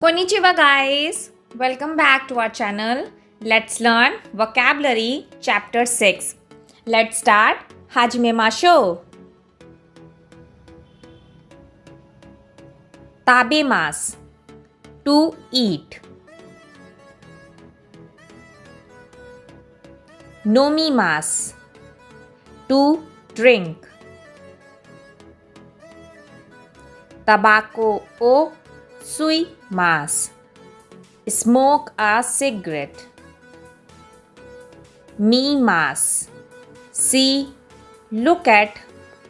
Konnichiwa guys, welcome back to our channel. Let's learn vocabulary chapter 6. Let's start. Hajimemashou. Tabemasu, to eat. Nomimasu, to drink. Tabako o suimasu, smoke a cigarette. Mimasu, see, look at,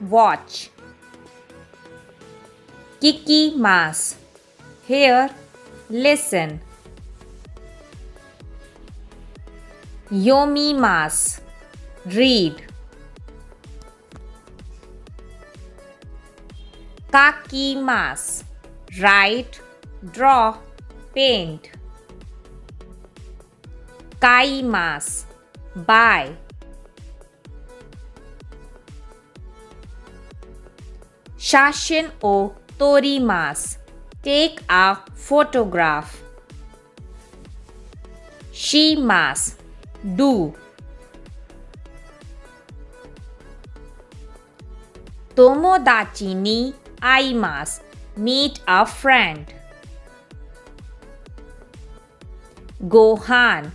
watch. Kikimasu, hear, listen. Yomimasu, read. Kakimasu, write, draw, paint. Kaimasu, buy. Shashin o torimasu, take a photograph. Shimasu, do. Tomodachi ni aimasu, meet a friend. Gohan,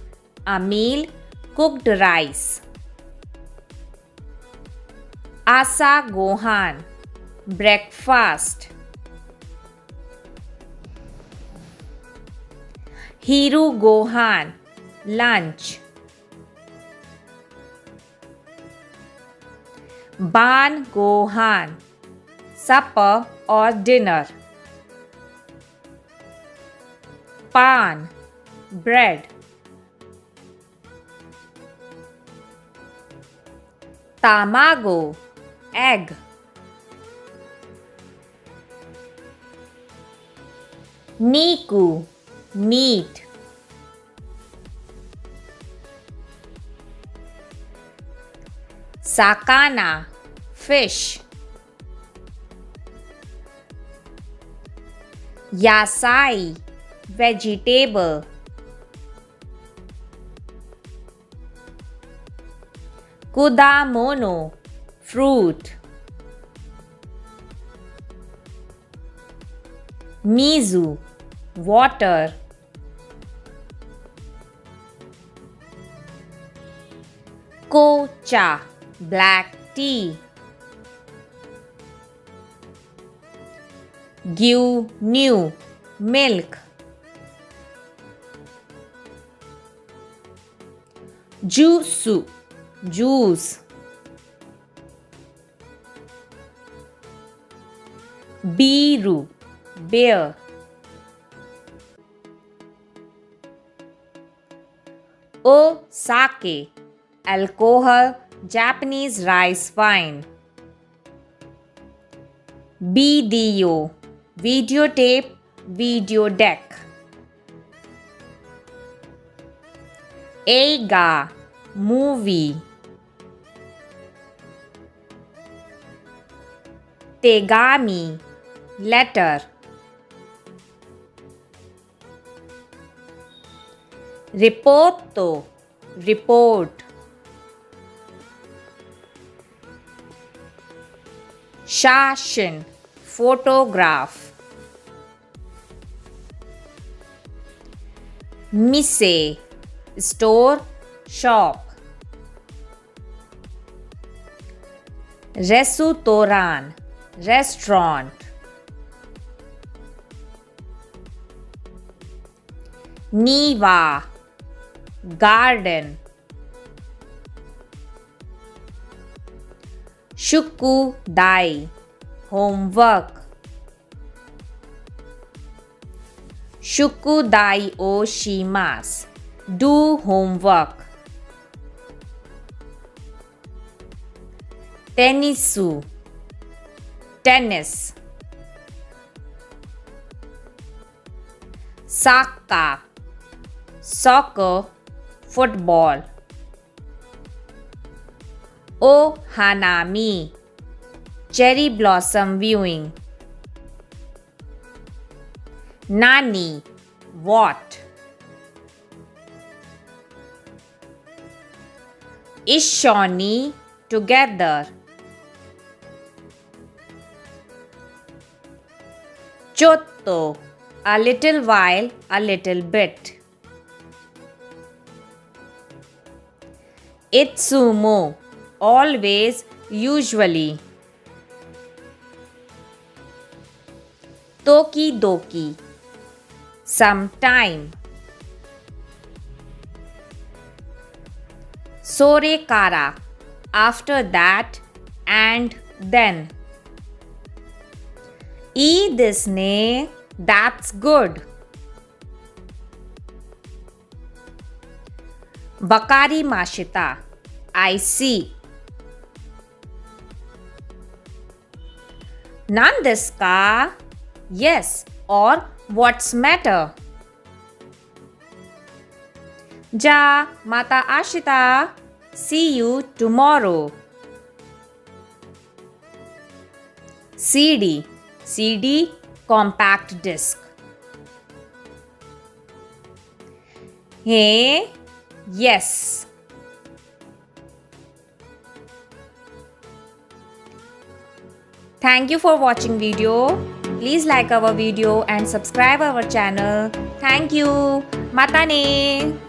a meal, cooked rice. Asa gohan, breakfast. Hiru gohan, lunch. Ban gohan, supper or dinner. Pan, bread. Tamago, egg. Niku, meat. Sakana, fish. Yasai, vegetable. Kudamono, fruit. Mizu, water. Kocha, black tea. Gyunyu, milk. Jusu, juice. Biru, beer. O sake, alcohol, Japanese rice wine. Video, videotape, video deck. Eiga, movie. Tegami, letter. Ripoto, report. Shashin, photograph. Mise, store, shop. Resutoran, restaurant. Niwa, garden. Shukudai, homework. Shukudai o shimasu, do homework. Tennisu, tennis. Saka, soccer, football. O hanami, cherry blossom viewing. Nani, what? Ishoni together. Chotto, a little while, a little bit. Itsumo, always, usually. Toki doki, sometime. Sore kara, after that and then. E this ne, that's good. Bakari mashita, I see. Nan desu ka? Yes, or what's matter? Ja, mata ashita. See you tomorrow. CD, CD, compact disc. Hey, yes. Thank you for watching video. Please like our video and subscribe our channel. Thank you. Mata ne.